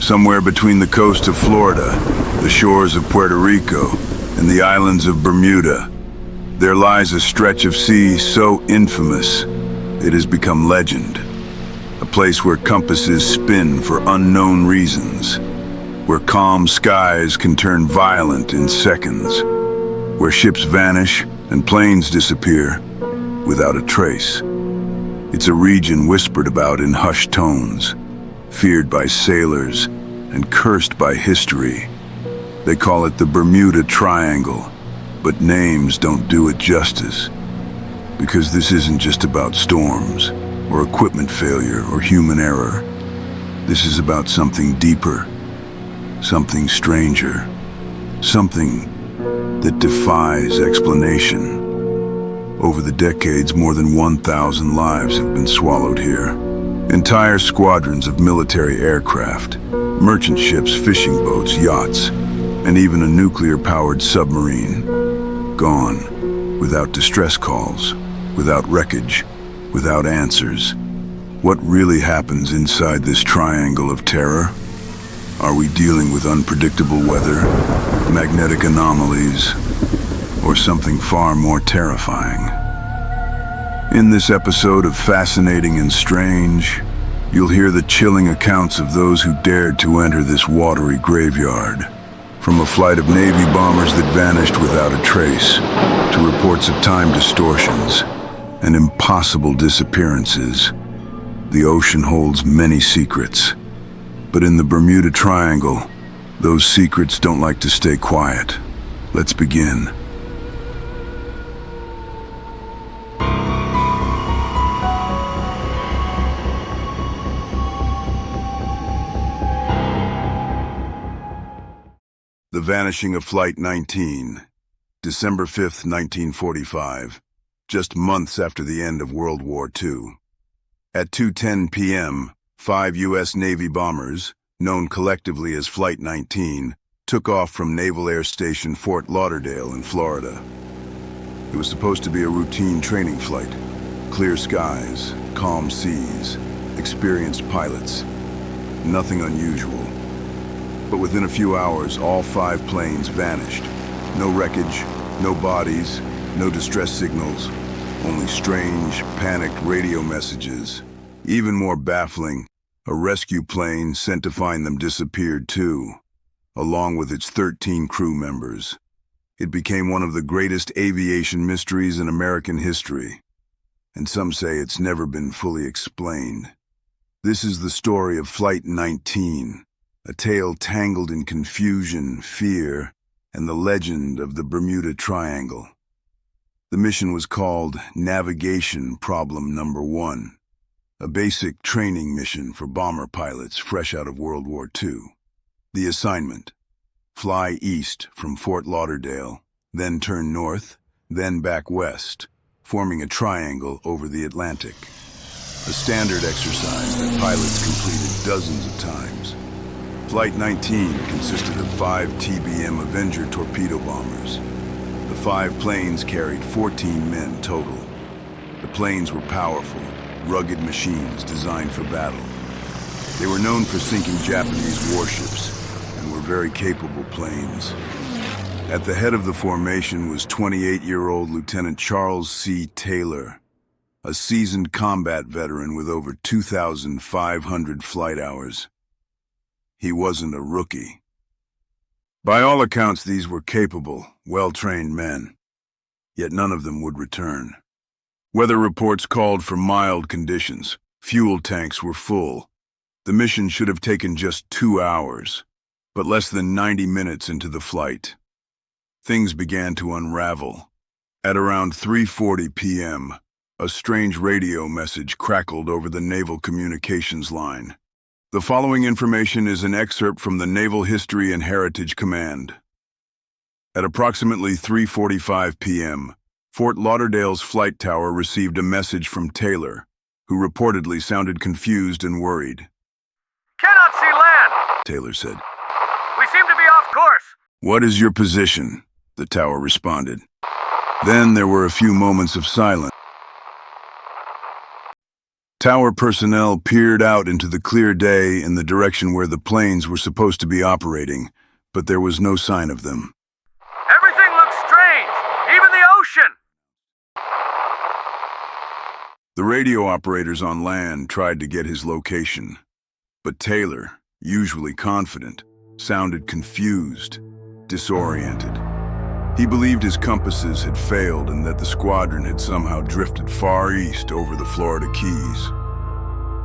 somewhere between the coast of Florida, the shores of Puerto Rico, and the islands of Bermuda. There lies a stretch of sea so infamous, it has become legend. A place where compasses spin for unknown reasons, where calm skies can turn violent in seconds, where ships vanish and planes disappear without a trace. It's a region whispered about in hushed tones, feared by sailors and cursed by history. They call it the Bermuda Triangle, but names don't do it justice. Because this isn't just about storms, or equipment failure, or human error. This is about something deeper, something stranger, something that defies explanation. Over the decades, more than 1,000 lives have been swallowed here. Entire squadrons of military aircraft, merchant ships, fishing boats, yachts, and even a nuclear-powered submarine. Gone, without distress calls, without wreckage, without answers. What really happens inside this triangle of terror? Are we dealing with unpredictable weather, magnetic anomalies, or something far more terrifying? In this episode of Fascinating and Strange, you'll hear the chilling accounts of those who dared to enter this watery graveyard. From a flight of Navy bombers that vanished without a trace, to reports of time distortions and impossible disappearances. The ocean holds many secrets, but in the Bermuda Triangle, those secrets don't like to stay quiet. Let's begin. The vanishing of Flight 19, December 5th, 1945, just months after the end of World War II. At 2:10 p.m., 5 U.S. Navy bombers, known collectively as Flight 19, took off from Naval Air Station Fort Lauderdale in Florida. It was supposed to be a routine training flight. Clear skies, calm seas, experienced pilots. Nothing unusual. But within a few hours, all 5 planes vanished. No wreckage, no bodies, no distress signals, only strange, panicked radio messages. Even more baffling, a rescue plane sent to find them disappeared too, along with its 13 crew members. It became one of the greatest aviation mysteries in American history, and some say it's never been fully explained. This is the story of Flight 19, a tale tangled in confusion, fear, and the legend of the Bermuda Triangle. The mission was called Navigation Problem Number 1, a basic training mission for bomber pilots fresh out of World War II. The assignment: fly east from Fort Lauderdale, then turn north, then back west, forming a triangle over the Atlantic. A standard exercise that pilots completed dozens of times. Flight 19 consisted of 5 TBM Avenger torpedo bombers. The 5 planes carried 14 men total. The planes were powerful, rugged machines designed for battle. They were known for sinking Japanese warships and were very capable planes. At the head of the formation was 28-year-old Lieutenant Charles C. Taylor, a seasoned combat veteran with over 2,500 flight hours. He wasn't a rookie. By all accounts, these were capable, well-trained men, yet none of them would return. Weather reports called for mild conditions. Fuel tanks were full. The mission should have taken just 2 hours, but less than 90 minutes into the flight, things began to unravel. At around 3:40 p.m., a strange radio message crackled over the naval communications line. The following information is an excerpt from the Naval History and Heritage Command. At approximately 3:45 p.m., Fort Lauderdale's flight tower received a message from Taylor, who reportedly sounded confused and worried. "Cannot see land," Taylor said. "We seem to be off course." "What is your position?" the tower responded. Then there were a few moments of silence. Tower personnel peered out into the clear day in the direction where the planes were supposed to be operating, but there was no sign of them. Everything looks strange, even the ocean! The radio operators on land tried to get his location, but Taylor, usually confident, sounded confused, disoriented. He believed his compasses had failed and that the squadron had somehow drifted far east over the Florida Keys.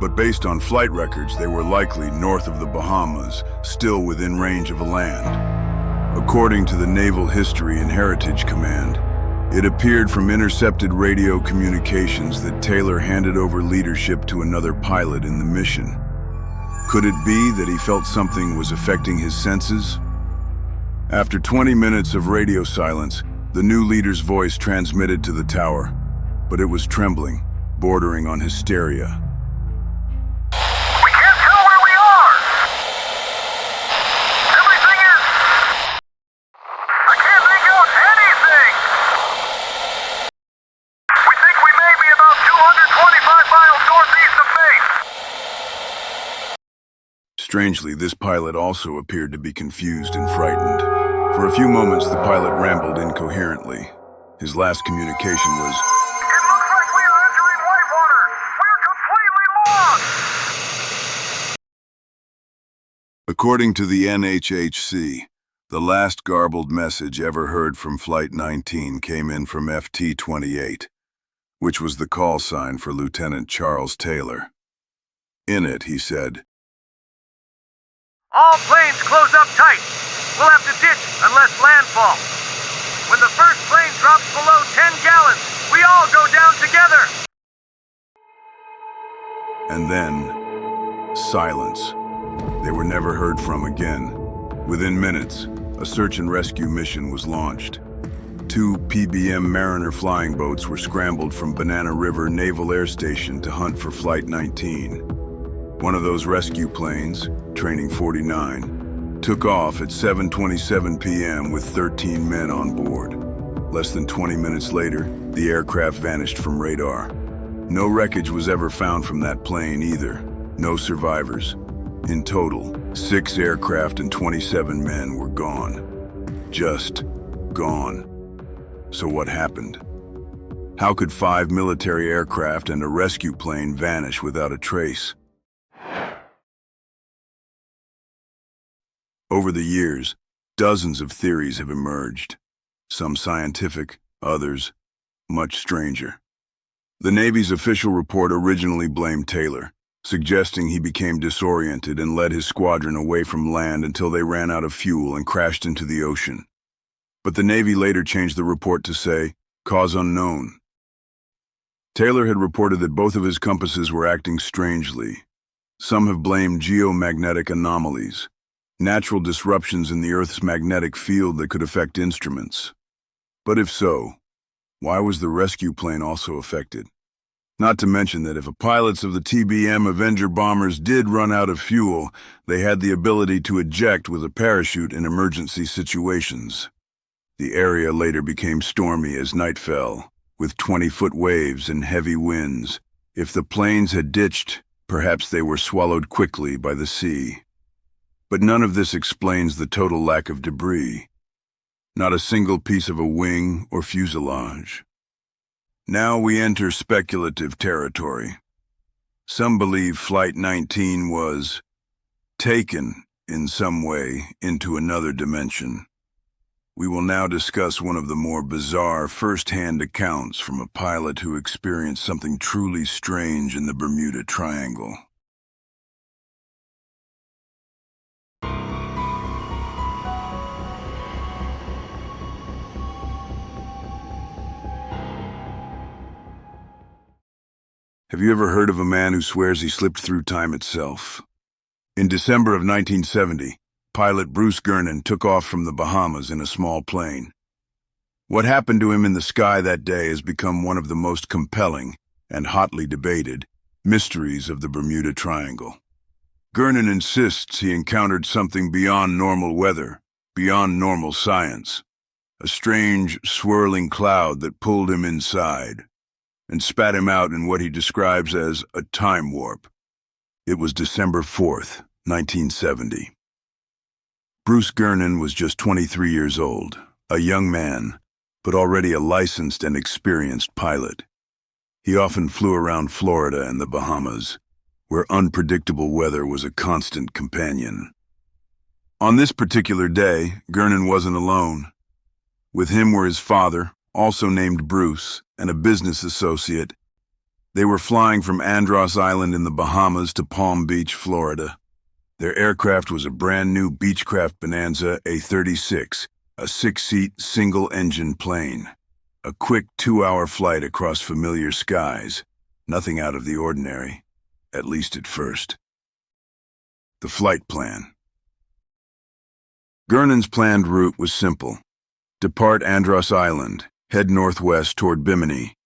But based on flight records, they were likely north of the Bahamas, still within range of a land. According to the Naval History and Heritage Command, it appeared from intercepted radio communications that Taylor handed over leadership to another pilot in the mission. Could it be that he felt something was affecting his senses? After 20 minutes of radio silence, the new leader's voice transmitted to the tower, but it was trembling, bordering on hysteria. We can't tell where we are! Everything is... I can't make out anything! We think we may be about 225 miles northeast of base. Strangely, this pilot also appeared to be confused and frightened. For a few moments, the pilot rambled incoherently. His last communication was, It looks like we are entering whitewater! We're completely lost! according to the NHHC, the last garbled message ever heard from Flight 19 came in from FT-28, which was the call sign for Lieutenant Charles Taylor. In it, he said, All planes close up tight. We'll have to ditch unless landfall. When the first plane drops below 10 gallons, we all go down together. and then, silence. They were never heard from again. Within minutes, a search and rescue mission was launched. 2 PBM Mariner flying boats were scrambled from Banana River Naval Air Station to hunt for Flight 19. One of those rescue planes, Training 49, took off at 7:27 p.m. with 13 men on board. Less than 20 minutes later, the aircraft vanished from radar. No wreckage was ever found from that plane either. No survivors. In total, 6 aircraft and 27 men were gone. Just gone. So what happened? How could 5 military aircraft and a rescue plane vanish without a trace? Over the years, dozens of theories have emerged. Some scientific, others much stranger. The Navy's official report originally blamed Taylor, suggesting he became disoriented and led his squadron away from land until they ran out of fuel and crashed into the ocean. But the Navy later changed the report to say, cause unknown. Taylor had reported that both of his compasses were acting strangely. Some have blamed geomagnetic anomalies, natural disruptions in the Earth's magnetic field that could affect instruments. But if so, why was the rescue plane also affected? Not to mention that if the pilots of the TBM Avenger bombers did run out of fuel, they had the ability to eject with a parachute in emergency situations. The area later became stormy as night fell, with 20-foot waves and heavy winds. If the planes had ditched, perhaps they were swallowed quickly by the sea. But none of this explains the total lack of debris. Not a single piece of a wing or fuselage. Now we enter speculative territory. Some believe Flight 19 was taken in some way into another dimension. We will now discuss one of the more bizarre first-hand accounts from a pilot who experienced something truly strange in the Bermuda Triangle. Have you ever heard of a man who swears he slipped through time itself? In December of 1970, pilot Bruce Gernon took off from the Bahamas in a small plane. What happened to him in the sky that day has become one of the most compelling and hotly debated mysteries of the Bermuda Triangle. Gernon insists he encountered something beyond normal weather, beyond normal science, a strange, swirling cloud that pulled him inside. and spat him out in what he describes as a time warp. It was December 4th, 1970. Bruce Gernon was just 23 years old, a young man, but already a licensed and experienced pilot. He often flew around Florida and the Bahamas, where unpredictable weather was a constant companion. On this particular day, Gernon wasn't alone. With him were his father, also named Bruce, and a business associate. They were flying from Andros Island in the Bahamas to Palm Beach, Florida. Their aircraft was a brand-new Beechcraft Bonanza A-36, a 6-seat, single-engine plane. A quick 2-hour flight across familiar skies, nothing out of the ordinary, at least at first. The flight plan. Gernon's planned route was simple. Depart Andros Island, head northwest toward Bimini,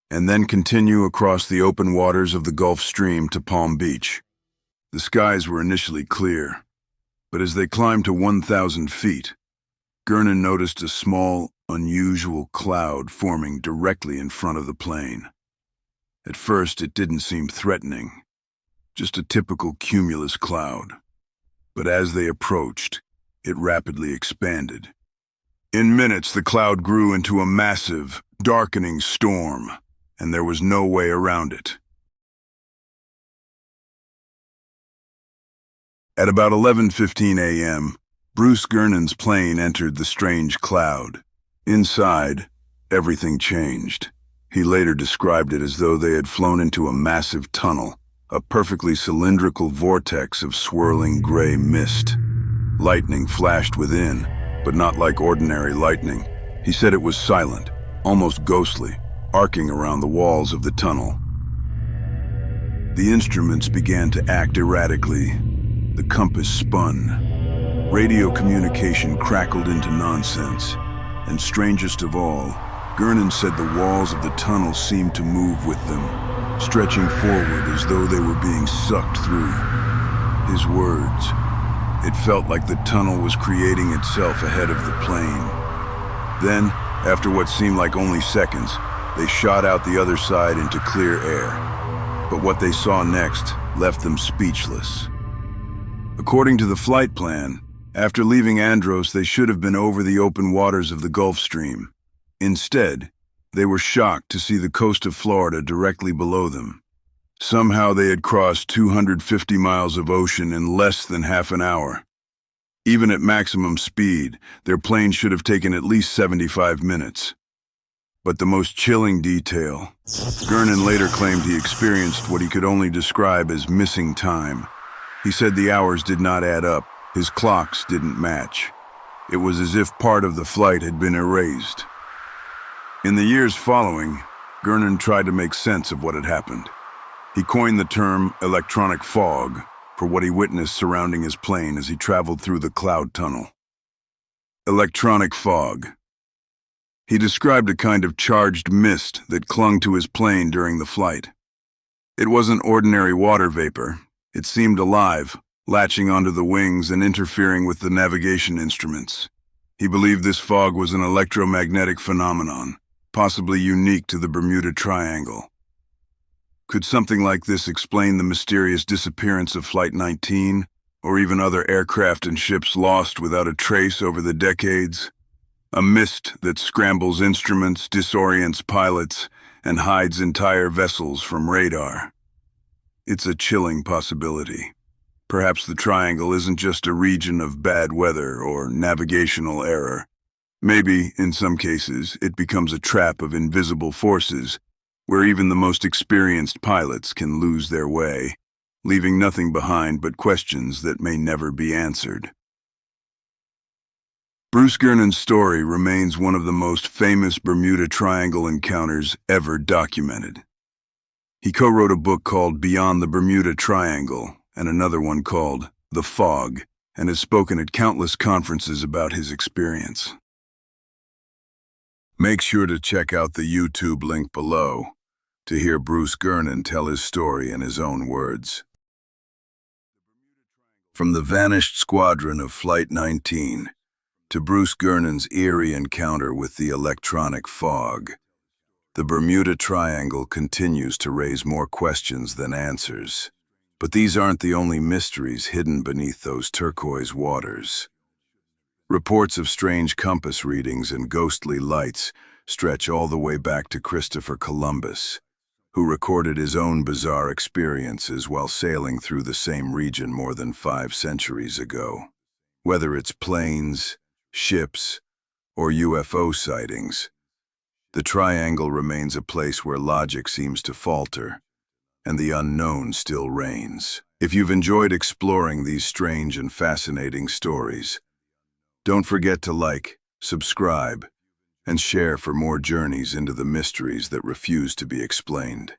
and then continue across the open waters of the Gulf Stream to Palm Beach. The skies were initially clear, but as they climbed to 1,000 feet, Gernon noticed a small, unusual cloud forming directly in front of the plane. At first, it didn't seem threatening, just a typical cumulus cloud. But as they approached, it rapidly expanded. In minutes, the cloud grew into a massive, darkening storm, and there was no way around it. At about 11:15 a.m., Bruce Gernon's plane entered the strange cloud. Inside, everything changed. He later described it as though they had flown into a massive tunnel, a perfectly cylindrical vortex of swirling gray mist. Lightning flashed within, but not like ordinary lightning. He said it was silent, almost ghostly, arcing around the walls of the tunnel. The instruments began to act erratically. The compass spun. Radio communication crackled into nonsense. And strangest of all, Gernon said the walls of the tunnel seemed to move with them, stretching forward as though they were being sucked through. His words. It felt like the tunnel was creating itself ahead of the plane. Then, after what seemed like only seconds, they shot out the other side into clear air. But what they saw next left them speechless. According to the flight plan, after leaving Andros, they should have been over the open waters of the Gulf Stream. Instead, they were shocked to see the coast of Florida directly below them. Somehow they had crossed 250 miles of ocean in less than half an hour. Even at maximum speed, their plane should have taken at least 75 minutes. But the most chilling detail, Gernon later claimed he experienced what he could only describe as missing time. He said the hours did not add up, his clocks didn't match. It was as if part of the flight had been erased. In the years following, Gernon tried to make sense of what had happened. He coined the term electronic fog for what he witnessed surrounding his plane as he traveled through the cloud tunnel. Electronic fog. He described a kind of charged mist that clung to his plane during the flight. It wasn't ordinary water vapor. It seemed alive, latching onto the wings and interfering with the navigation instruments. He believed this fog was an electromagnetic phenomenon, possibly unique to the Bermuda Triangle. Could something like this explain the mysterious disappearance of Flight 19, or even other aircraft and ships lost without a trace over the decades? A mist that scrambles instruments, disorients pilots, and hides entire vessels from radar. It's a chilling possibility. Perhaps the Triangle isn't just a region of bad weather or navigational error. Maybe, in some cases, it becomes a trap of invisible forces, where even the most experienced pilots can lose their way, leaving nothing behind but questions that may never be answered. Bruce Gernon's story remains one of the most famous Bermuda Triangle encounters ever documented. He co-wrote a book called Beyond the Bermuda Triangle and another one called The Fog, and has spoken at countless conferences about his experience. Make sure to check out the YouTube link below to hear Bruce Gernon tell his story in his own words. From the vanished squadron of Flight 19 to Bruce Gernon's eerie encounter with the electronic fog, The Bermuda Triangle continues to raise more questions than answers. But these aren't the only mysteries hidden beneath those turquoise waters. Reports of strange compass readings and ghostly lights stretch all the way back to Christopher Columbus, who recorded his own bizarre experiences while sailing through the same region more than 5 centuries ago. Whether it's planes, ships, or UFO sightings, the Triangle remains a place where logic seems to falter, and the unknown still reigns. If you've enjoyed exploring these strange and fascinating stories, don't forget to like, subscribe, and share for more journeys into the mysteries that refuse to be explained.